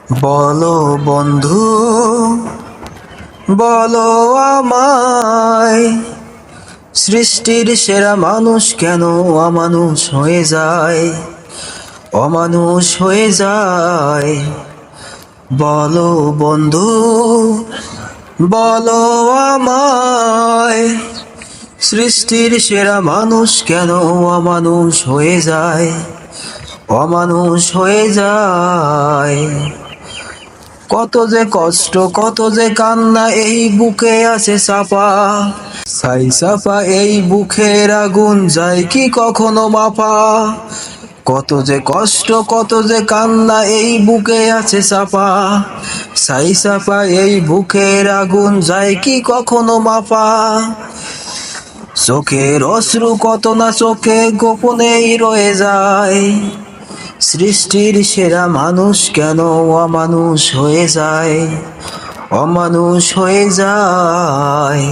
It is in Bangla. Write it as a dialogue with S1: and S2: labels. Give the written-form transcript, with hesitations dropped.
S1: বলো বন্ধু, বলো আমায়, সৃষ্টির সেরা মানুষ কেন অমানুষ হয়ে যায়, অমানুষ হয়ে যায়। বলো বন্ধু, বলো আমায়, সৃষ্টির সেরা মানুষ কেন অমানুষ হয়ে যায়, অমানুষ হয়ে যায়। কত যে কষ্ট, কত যে কান্না এই বুকে আছে চাপা, ছাই চাপা এই বুকের আগুন যায় কি কখনো মাপা। কত যে কষ্ট, কত যে কান্না এই বুকে আছে চাপা, ছাই চাপা এই বুকের আগুন যায় কি কখনো মাপা। চোখের অশ্রু কত না চোখে গোপনেই রয়ে যায়, সৃষ্টির সেরা মানুষ কেন অমানুষ হয়ে যায়, অমানুষ হয়ে যায়।